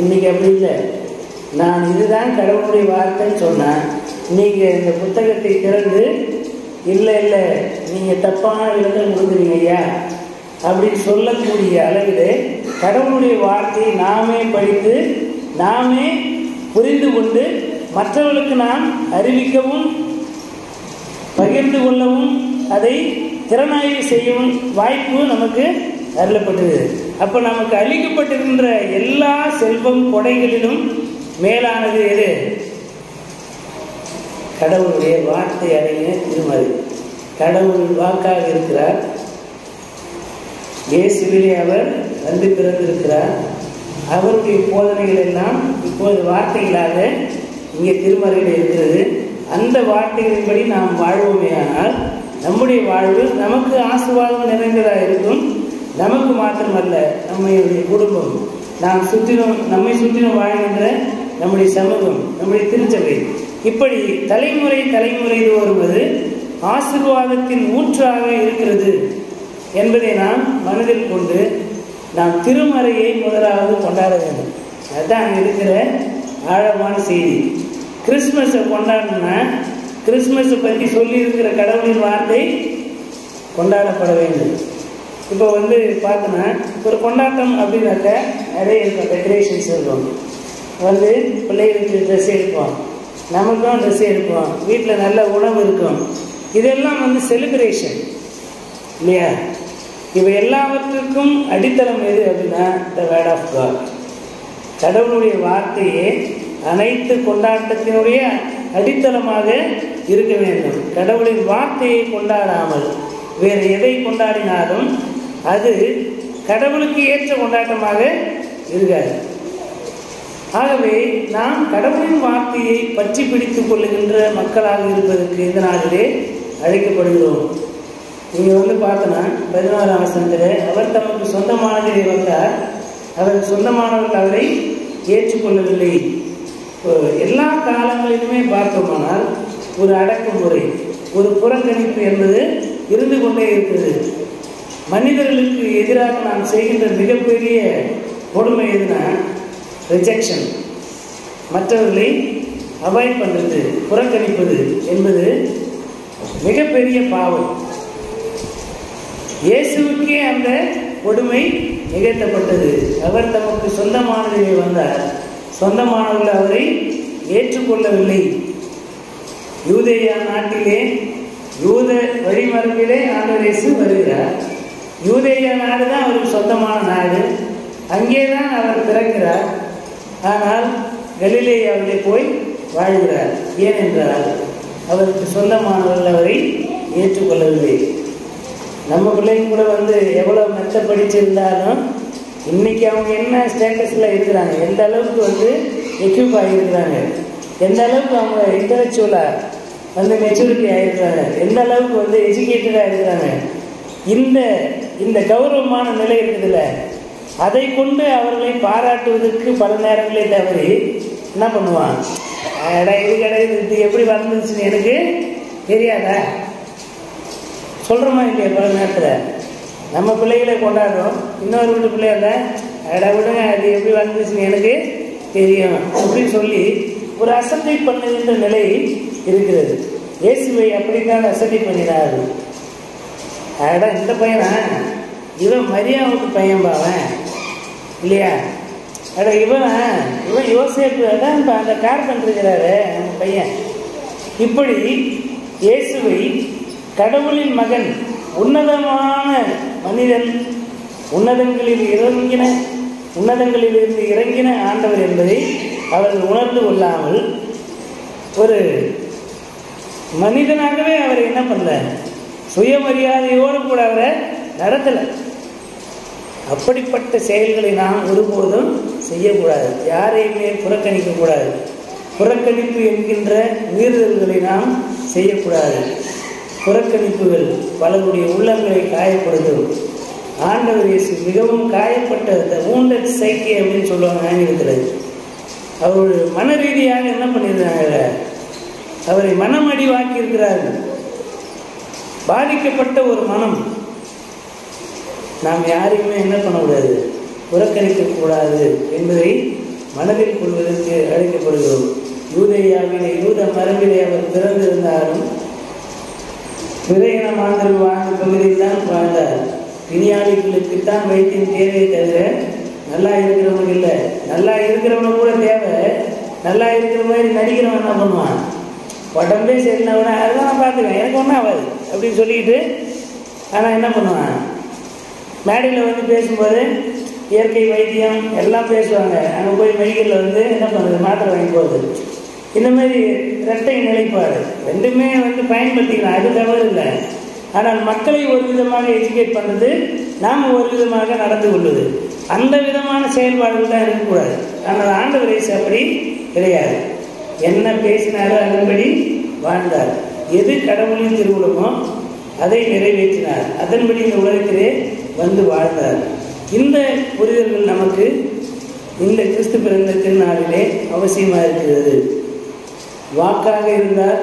இன்னைக்கு அப்படி இல்லை. நான் இதுதான் கடவுளுடைய வார்த்தைன்னு சொன்னேன், நீங்கள் இந்த புத்தகத்தை திறந்து இல்லை இல்லை நீங்கள் தப்பான விளக்கம் கொடுக்குறீங்க ஐயா அப்படின்னு சொல்லக்கூடிய அளவில் கடவுளுடைய வார்த்தையை நாமே படித்து நாமே புரிந்து கொண்டு மற்றவர்களுக்கு நாம் அறிவிக்கவும் பகிர்ந்து கொள்ளவும் அதை திறனாய்வு செய்யவும் வாய்ப்பு நமக்கு அருளப்பட்டது. அப்போ நமக்கு அளிக்கப்பட்டிருக்கின்ற எல்லா செல்வம் கொடைகளிலும் மேலானது எது? கடவுளுடைய வார்த்தை அடங்கிய திருமறை. கடவுள் வாக்காக இருக்கிறார். இயேசுவிலே அவர் பிறந்திருக்கிறார். அவருடைய போதனைகள் எல்லாம் இப்போது வார்த்தைகளாக இங்கே திருமறையில் இருக்கிறது. அந்த வார்த்தைகளின்படி நாம் வாழ்வோமே ஆனால் நம்முடைய வாழ்வு நமக்கு ஆசீர்வாதம் நிறைந்ததாக இருக்கும். நமக்கு மாத்திரமல்ல, நம்முடைய குடும்பம், நம்மை சுற்றிலும் வாழ்கின்ற நம்முடைய சமூகம், நம்முடைய திருச்சபை, இப்படி தலைமுறை வருவது ஆசீர்வாதத்தின் ஊற்றாக இருக்கிறது என்பதை நாம் மனதில் கொண்டு நாம் திருமறையை முதலாவது கொண்டாட வேண்டும். அதுதான் அங்கே இருக்கிற ஆழமான செய்தி. கிறிஸ்மஸை கொண்டாடணும்னா கிறிஸ்மஸை பற்றி சொல்லியிருக்கிற கடவுளின் வார்த்தை கொண்டாடப்பட வேண்டும். இப்போ பார்த்தோன்னா ஒரு கொண்டாட்டம் அப்படின்னாக்க நிறைய இருக்கும், டெக்கரேஷன்ஸ் இருக்கும். பிள்ளைகளுக்கு ட்ரெஸ் எடுப்போம், நமக்கும் ட்ரெஸ் எடுப்போம், வீட்டில் நல்ல உணவு இருக்கும். இதெல்லாம் செலிப்ரேஷன் இல்லையா? இவை எல்லாவற்றுக்கும் அடித்தளம் எது அப்படின்னா த வேர்ட் ஆஃப் காட். கடவுளுடைய வார்த்தையே அனைத்து கொண்டாட்டத்தினுடைய அடித்தளமாக இருக்க வேண்டும். கடவுளின் வார்த்தையை கொண்டாடாமல் வேறு எதை கொண்டாடினாலும் அது கடவுளுக்கு ஏற்ற கொண்டாட்டமாக இருக்காது. ஆகவே நாம் கடவுளின் வார்த்தையை பற்றி பிடித்துக் கொள்ளுகின்ற மக்களாக இருப்பதற்கு இந்த நாளிலே அழைக்கப்படுகிறோம். நீங்கள் பார்த்தோன்னா 16ஆம் வசனத்தில் அவர் தமக்கு சொந்தமானதை வந்தார், அவர் சொந்தமானவர்கள் அவரை ஏற்றுக்கொள்ளவில்லை. எல்லா காலங்களிலுமே பார்த்தோமானால் ஒரு அடக்குமுறை, ஒரு புறக்கணிப்பு என்பது இருந்து கொண்டே இருக்கிறது. மனிதர்களுக்கு எதிராக நாம் செய்கின்ற மிகப்பெரிய கொடுமை எதுனா ரிஜெக்ஷன், மற்றவர்களை அவாய்ட் பண்ணுறது, புறக்கணிப்பது என்பது மிகப்பெரிய பாவம். இயேசுவுக்கே அந்த கொடுமை நிகழ்த்தப்பட்டது. அவர் தமக்கு சொந்தமானதிலே வந்தார், சொந்தமானவர்கள் அவரை ஏற்றுக்கொள்ளவில்லை. யூதேயா நாட்டிலே யூத வழிமரபிலே ஆண்டவர் இயேசு வருகிறார். யூதேயா நாடு தான் அவருக்கு சொந்தமான நாடு, அங்கேதான் அவர் பிறக்கிறார். ஆனால் கலிலேயாவிலே போய் வாழ்கிறார். ஏனென்றால் அவருக்கு சொந்தமானவர்கள் அவரை ஏற்றுக்கொள்ளவில்லை. நம்ம பிள்ளைங்க கூட எவ்வளோ மெத்த படிச்சிருந்தாலும் இன்னைக்கு அவங்க என்ன ஸ்டேட்டஸில் இருக்கிறாங்க, எந்த அளவுக்கு எக்யூப் ஆகியிருக்கிறாங்க, எந்த அளவுக்கு அவங்க இன்டலெக்சுவலாக மெச்சூரிட்டி ஆகிருக்கிறாங்க, எந்த அளவுக்கு எஜுகேட்டடாக இருக்கிறாங்க, இந்த கௌரவமான நிலை இருக்குதுல்ல, அதை கொண்டு அவர்களை பாராட்டுவதற்கு பல நேரங்களே தவறி என்ன பண்ணுவான், இது கிடையாது, இது எப்படி வந்துச்சுன்னு எனக்கு தெரியாதா சொல்கிறோமா இல்லையா? பல நேரத்தில் நம்ம பிள்ளைகளை கொண்டாடுறோம், இன்னொரு வீட்டு பிள்ளைகள விடுங்க, அது எப்படி வந்துச்சுன்னு எனக்கு தெரியும் அப்படின்னு சொல்லி ஒரு அசட்டை பண்ணுகின்ற நிலை இருக்கிறது. இயேசுவை அப்படித்தான் அசட்டை பண்ணினார். இந்த பையனா, இவன் மரியாவுக்கு பையன் பாவன் இல்லையா? இவன் யோசேப்பு தான் இப்போ அந்த கார்பெண்டர் இருக்கிறாரு நம்ம பையன். இப்படி இயேசுவை கடவுளின் மகன், உன்னதமான மனிதன், உன்னதங்களிலிருந்து இறங்கின ஆண்டவர் என்பதை அவர்கள் உணர்ந்து கொள்ளாமல் ஒரு மனிதனாகவே அவரை என்ன பண்ணல, சுயமரியாதையோடு கூட அவரை நடத்தலை. அப்படிப்பட்ட செயல்களை நாம் ஒருபோதும் செய்யக்கூடாது. யாரையுமே புறக்கணிக்கக்கூடாது. புறக்கணிப்பு என்கின்ற மீறுதல்களை நாம் செய்யக்கூடாது. புறக்கணிப்புகள் பலருடைய உள்ளங்களை காயப்படுத்தும். ஆண்டவர் இயேசு மிகவும் காயப்பட்ட wounded psyche அப்படின்னு சொல்லுவாங்க ஆங்கிலத்தில். அவர் மன ரீதியாக என்ன பண்ணியிருந்தாங்க, அவரை மனமடிவாக்கி இருக்கிறார்கள். பாதிக்கப்பட்ட ஒரு மனம். நாம் யாரையுமே என்ன பண்ணக்கூடாது, புறக்கணிக்கக்கூடாது என்பதை மனதில் கொள்வதற்கு அழைக்கப்படுகிறோம். யூதேயாவிலே யூத மரபிலே அவர் பிறந்திருந்தாலும் பிறையின மாந்தர்கள் வாழ்ந்த பகுதியில் தான் வாழ்ந்தார். பிணியாளிகளுக்குத்தான் வைத்தியம் தேவையை தவிர நல்லா இருக்கிறவங்க இல்லை. நல்லா இருக்கிறவங்க கூட தேவை. நல்லா இருக்கிற மாதிரி நடிக்கிறவன் என்ன பண்ணுவான், உடம்பே சரினா கூட அதெல்லாம் நான் பார்த்துக்கேன், எனக்கு ஒன்றும் ஆகாது அப்படின்னு சொல்லிக்கிட்டு, ஆனால் என்ன பண்ணுவான், மேடையில் பேசும்போது இயற்கை வைத்தியம் எல்லாம் பேசுவாங்க. அங்கே போய் மெடிக்கலில் என்ன பண்ணுறது, மாத்திரை வாங்கி போகுது. இந்த மாதிரி இரட்டை நிலைப்பாடு ரெண்டுமே பயன்படுத்திக்கலாம், அது தவறு இல்லை. ஆனால் மக்களை ஒரு விதமாக எஜுகேட் பண்ணுறது, நாம் ஒரு விதமாக நடந்து கொள்வது, அந்த விதமான செயல்பாடுகள் தான் இருக்கக்கூடாது. ஆனால் ஆண்டவர் இயேசு அப்படி கிடையாது. என்ன பேசினாலும் அதன்படி வாழ்ந்தார். எது கடவுளின் திருவுளமோ அதை நிறைவேற்றினார். அதன்படி இந்த உலகத்திலே வந்து வாழ்ந்தார். இந்த புரிதல்கள் நமக்கு இந்த கிறிஸ்து பிறந்த திருநாளிலே அவசியமாக இருக்கிறது. வாக்காக இருந்தார்,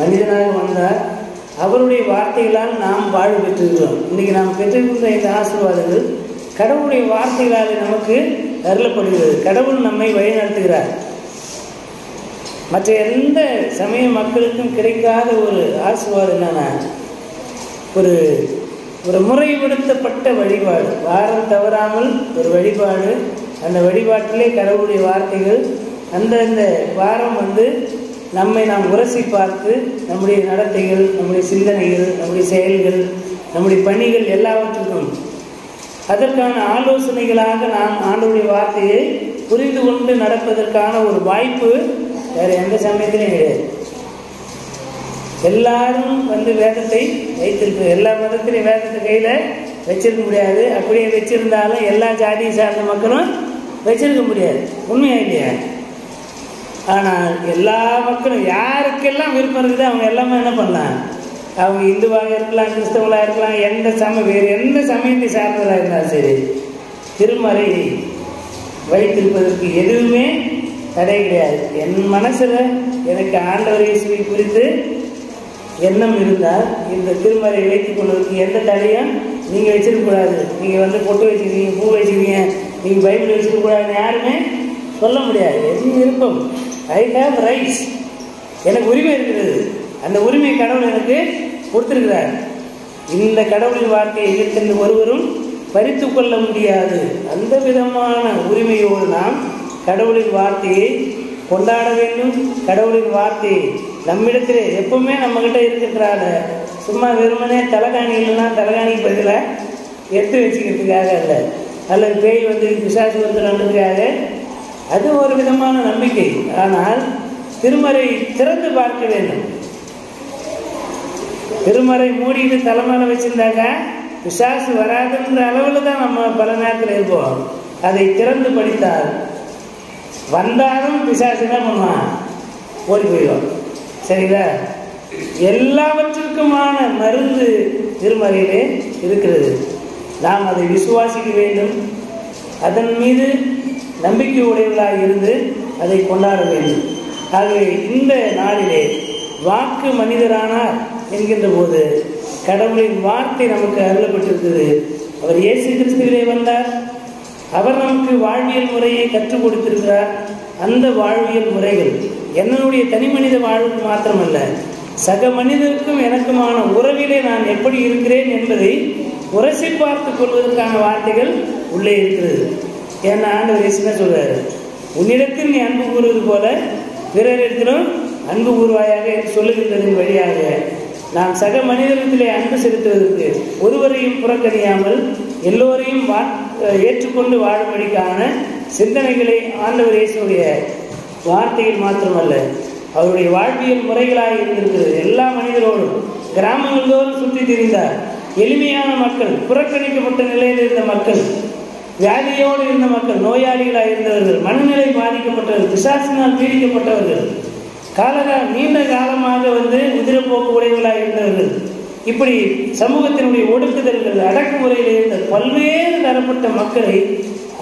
மனிதனாக வந்தார், அவருடைய வார்த்தைகளால் நாம் வாழ்வு பெற்றிருக்கிறோம். இன்றைக்கி நாம் பெற்றிருக்கின்ற இந்த ஆசீர்வாதங்கள் கடவுளுடைய வார்த்தைகளால் நமக்கு அருளப்படுகிறது. கடவுள் நம்மை வழிநடத்துகிறார். மற்ற எந்த சமய மக்களுக்கும் கிடைக்காத ஒரு ஆசீர்வாதம் என்னன்னா, ஒரு முறைப்படுத்தப்பட்ட வழிபாடு, வாரம் தவறாமல் ஒரு வழிபாடு. அந்த வழிபாட்டிலே கடவுளுடைய வார்த்தைகள் அந்தந்த வாரம் வந்து நம்மை நாம் உரசி பார்த்து நம்முடைய நடத்தைகள், நம்முடைய சிந்தனைகள், நம்முடைய செயல்கள், நம்முடைய பணிகள் எல்லாவற்றுக்கும் அதற்கான ஆலோசனைகளாக நாம் ஆண்டவருடைய வார்த்தையை புரிந்து கொண்டு நடப்பதற்கான ஒரு வாய்ப்பு வேறு எந்த சமயத்திலையும் கிடையாது. எல்லாரும் வந்து வேதத்தை வைத்திருக்க, எல்லா மதத்திலையும் வேதத்தை கையில் வச்சிருக்க முடியாது. அப்படியே வச்சிருந்தாலும் எல்லா ஜாதியை சார்ந்த மக்களும் வச்சிருக்க முடியாது. உண்மையா இல்லையா? ஆனால் எல்லா மக்களும் யாருக்கெல்லாம் விருப்பம் இருக்குது அவங்க எல்லாமே என்ன பண்ணலாம்? அவங்க இந்துவாக இருக்கலாம், கிறிஸ்தவர்களாக இருக்கலாம், வேறு எந்த சமயத்தை சார்ந்தவராக இருந்தாலும் சரி, திருமறை வைத்திருப்பதற்கு எதுவுமே தடை கிடையாது. என் மனசில் எனக்கு ஆண்டவர் இயேசுவை குறித்து எண்ணம் இருந்தால் இந்த திருமறை வைத்துக் கொள்வதற்கு எந்த தடையும் நீங்கள் வச்சிருக்கக்கூடாது. நீங்கள் வந்து பொட்டு வச்சுருக்கீங்க, பூ வச்சுருக்கீங்க, நீங்கள் பைபிள் வச்சுருக்கக்கூடாதுன்னு யாருமே சொல்ல முடியாது. என் விருப்பம், ஐ ஹேவ் ரைட்ஸ், எனக்கு உரிமை இருக்கிறது. அந்த உரிமை கடவுள் எனக்கு கொடுத்துருக்கிறார். இந்த கடவுளின் வார்த்தையை எதிர்த்து ஒருவரும் பறித்து கொள்ள முடியாது. அந்த விதமான உரிமையோடு நாம் கடவுளின் வார்த்தையை கொண்டாட வேண்டும். கடவுளின் வார்த்தையை நம்மிடத்திலே எப்பவுமே நம்மகிட்ட இருக்கிறாங்க. சும்மா வெறுமனே தலைகாணிகள்லாம் தலைகாணிக்கு பதிலாக எடுத்து வச்சுக்கிறதுக்காக அல்ல, அல்லது பேய் வந்து பிசாசு வந்துடுறதுக்காக, அது ஒரு விதமான நம்பிக்கை. ஆனால் திருமறை திறந்து பார்க்க வேண்டும். திருமறை மூடிட்டு தலைமையில வச்சிருந்தாக்க பிசாசு வராதுன்ற அளவில் தான் நம்ம பல நேரத்தில் இருப்போம். அதை திறந்து படித்தால் வந்தாலும் பிசாசு என்ன பண்ணுவான்? ஓடி போயிடும். சரிங்களா? எல்லாவற்றிற்குமான மருந்து திருமறையிலே இருக்கிறது. நாம் அதை விசுவாசிக்க வேண்டும். அதன் மீது நம்பிக்கை உடையவர்களாக இருந்து அதை கொண்டாட வேண்டும். ஆகவே இந்த நாளிலே வாக்கு மனிதரானார் என்கின்ற போது கடவுளின் வார்த்தை நமக்கு அருளப்பட்டிருக்கிறது. அவர் இயேசு கிறிஸ்துவிலே வந்தார். அவர் நமக்கு வாழ்வியல் முறையை கற்றுக் கொடுத்திருக்கிறார். அந்த வாழ்வியல் முறைகள் என்னுடைய தனி மனித வாழ்வுக்கு மாத்திரமல்ல, சக மனிதருக்கும் எனக்குமான உறவிலே நான் எப்படி இருக்கிறேன் என்பதை உரசி பார்த்து கொள்வதற்கான வார்த்தைகள் உள்ளே இருக்கிறது. ஏன்னா ஆண்டவர் என்ன சொல்றாரு? உன்னிடத்தில் நீ அன்பு கூறுவது போல பிறரிடத்திலும் அன்பு கூறுவாயாக என்று சொல்லுகின்றதன் வழியாக நாம் சக மனிதத்திலே அன்பு செலுத்துவதற்கு ஒருவரையும் புறக்கணியாமல் எல்லோரையும் ஏற்றுக்கொண்டு வாழும்படிக்கான சிந்தனைகளை ஆண்டவர் இயேசுடைய வார்த்தையில் மாத்திரமல்ல, அவருடைய வாழ்வியல் முறைகளாக இருந்திருக்கிறது. எல்லா மனிதரோடும் கிராமங்கள் தோறும் சுற்றி திரிந்தார். எளிமையான மக்கள், புறக்கணிக்கப்பட்ட நிலையில் இருந்த மக்கள், வியாதியோடு இருந்த மக்கள், நோயாளிகளாக இருந்தவர்கள், மனநிலை பாதிக்கப்பட்டவர்கள், பிசாசினால் பீடிக்கப்பட்டவர்கள், நீண்ட காலமாக வந்து உதிரப்போக்கு உடையவர்களாக இருந்தவர்கள், இப்படி சமூகத்தினுடைய ஒடுக்குதல்கள், அடக்குமுறையில் இருந்த பல்வேறு தரப்பட்ட மக்களை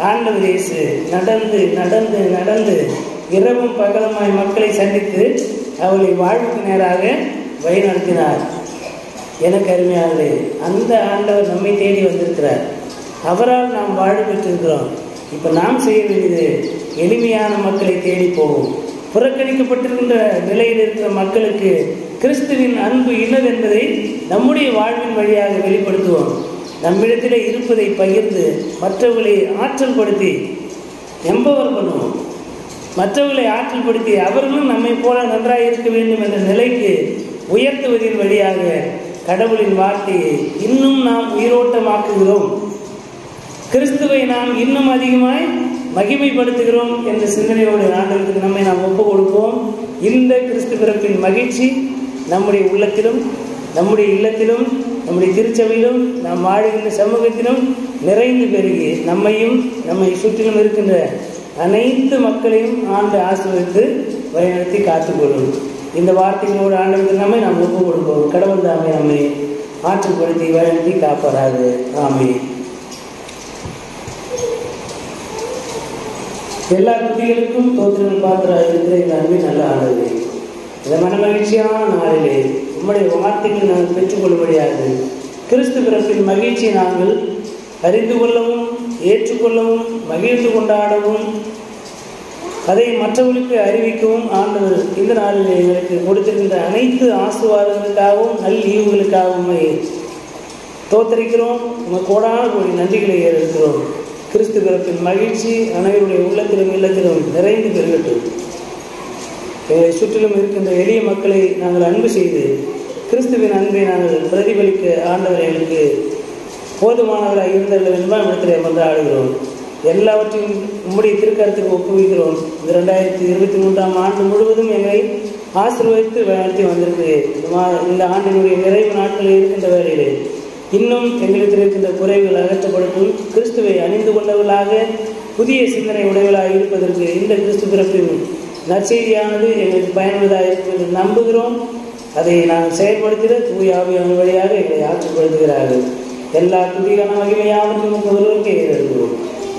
ஆண்டவர் இயேசு நடந்து நடந்து நடந்து இரவும் பகலுமாய் மக்களை சந்தித்து அவளை வாழ்வுக்கு நேராக வழிநடத்தினார். எனக்கு அருமையானது, அந்த ஆண்டவர் நம்மை தேடி வந்திருக்கிறார். அவரால் நாம் வாழ்வு பெற்றிருக்கிறோம். இப்போ நாம் செய்ய வேண்டியது எளிமையான மக்களை தேடி போவோம். புறக்கணிக்கப்பட்டிருக்கின்ற நிலையில் இருக்கிற மக்களுக்கு கிறிஸ்துவின் அன்பு இன்னதென்பதை நம்முடைய வாழ்வின் வழியாக வெளிப்படுத்துவோம். நம்மிடத்தில் இருப்பதை பகிர்ந்து மற்றவர்களை ஆற்றல் படுத்தி எம்பவர் பண்ணுவோம். மற்றவர்களை ஆற்றல் படுத்தி அவர்களும் நம்மை போல நன்றாக இருக்க வேண்டும் என்ற நிலைக்கு உயர்த்துவதின் வழியாக கடவுளின் வார்த்தையை இன்னும் நாம் உயிரோட்டமாக்குகிறோம். கிறிஸ்துவை நாம் இன்னும் அதிகமாய் மகிமைப்படுத்துகிறோம் என்ற சிந்தனையோடு ஆண்டவருக்கு நம்மை நாம் ஒப்புக் கொடுப்போம். இந்த கிறிஸ்து பிறப்பின் மகிழ்ச்சி நம்முடைய உள்ளத்திலும், நம்முடைய இல்லத்திலும், நம்முடைய திருச்சபையிலும், நாம் வாழுகின்ற சமூகத்திலும் நிறைந்து பெருகி நம்மையும் நம்மை சுற்றிலும் இருக்கின்ற அனைத்து மக்களையும் ஆண்டு ஆசீர்வதித்து வழிநடத்தி காத்துக்கொள்ளும். இந்த வார்த்தைகளோடு ஆண்டவருக்கு நம்மை நாம் ஒப்புக் கொடுப்போம். கடவுள் தாமே நம்மை ஆற்றுப்படுத்தி வழங்கி காப்பராக. ஆமென். எல்லா துதிகளுக்கும் தோத்திரங்கள் பாத்திராக இருக்கிற இந்த அன்பின் நல்ல ஆண்டவரே, இந்த மனமகிழ்ச்சியான நாளிலே உம்முடைய வார்த்தைகளை நாங்கள் பெற்றுக்கொள்ளும்படியாக கிறிஸ்து பிறப்பின் மகிழ்ச்சியை நாங்கள் அறிந்து கொள்ளவும் ஏற்றுக்கொள்ளவும் மகிழ்ந்து கொண்டாடவும் அதை மற்றவர்களுக்கு அறிவிக்கவும் ஆண்டவர் இந்த நாளில் எங்களுக்கு கொடுத்திருக்கின்ற அனைத்து ஆசீர்வாதங்களுக்காகவும் நல் ஈவுகளுக்காகவும் தோத்தரிக்கிறோம். உங்கள் கோடான கோடி நன்றிகளை ஏறெடுக்கிறோம். கிறிஸ்து பிறப்பின் மகிழ்ச்சி அனைவருடைய உள்ளத்திலும் இல்லத்திலும் நிறைந்து பெருகட்டும். எங்களை சுற்றிலும் இருக்கின்ற எளிய மக்களை நாங்கள் அன்பு செய்து கிறிஸ்துவின் அன்பை நாங்கள் பிரதிபலிக்க ஆண்டவர் எங்களுக்கு போதுமானவராக இருந்தவர்கள் என்பால் இடத்திலே மன்றாடுகிறோம். எல்லாவற்றையும் உம்முடைய திருக்கரத்துக்கு ஒப்புவிக்கிறோம். இந்த 2023ஆம் ஆண்டு முழுவதும் எங்களை ஆசீர்வதித்து நடத்தி வந்திருக்கிறேன். இந்த ஆண்டினுடைய நிறைவு நாட்களில் இருக்கின்ற வேளையிலே இன்னும் எங்களுக்கு இருக்கின்ற குறைவுகள் அகற்றப்படட்டும். கிறிஸ்துவை அணிந்து கொண்டவர்களாக புதிய சிந்தனை உடையவர்களாக இருப்பதற்கு இந்த கிறிஸ்து பிறப்பின் நற்செய்தியானது எங்களுக்கு பயனுள்ளதாக இருக்கும் என்று நம்புகிறோம். அதை நாங்கள் செயல்படுத்திட தூய ஆவியானவர் வழியாக எங்களை ஆற்றுப்படுத்துகிறார்கள். எல்லா துதிகான மகிமையாவற்றையும் ஒருவருக்கு ஏறெடுக்கிறோம்.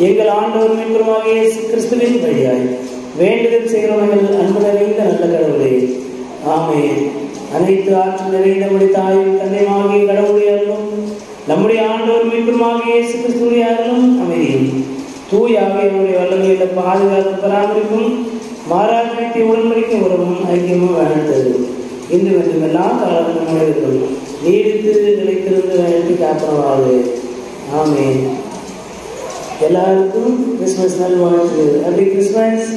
எங்கள் ஆண்டவர் மீட்பருமாக இயேசு கிறிஸ்துவின் வழியாய் வேண்டுதல் செய்கிறவர்கள் அன்பு நிறைந்த நல்ல கடவுளே. ஆமென். அனைத்து ஆற்றல் நிறைந்தபடி தாயும் தந்தையுமாகிய கடவுளுடைய அருளும் நம்முடைய ஆண்டவர் மீட்பருமாக இயேசு கிறிஸ்துவின் அருளும் அமைதியும் தூய ஆவியானவருடைய வல்லமையுள்ள பாதுகாப்பு பராமரிப்பும் மாறாக உடன்படிக்கும் உறவும் ஐக்கியமும் வாழ்ந்தது இன்று மற்றும் எல்லா காலங்களும் இருக்கும் நீடித்து நிலைத்திருந்து வழங்கி காப்பனவாக. ஆமென். எல்லாருக்கும் கிறிஸ்மஸ் நல்வாழ்த்துக்கள். Happy Christmas.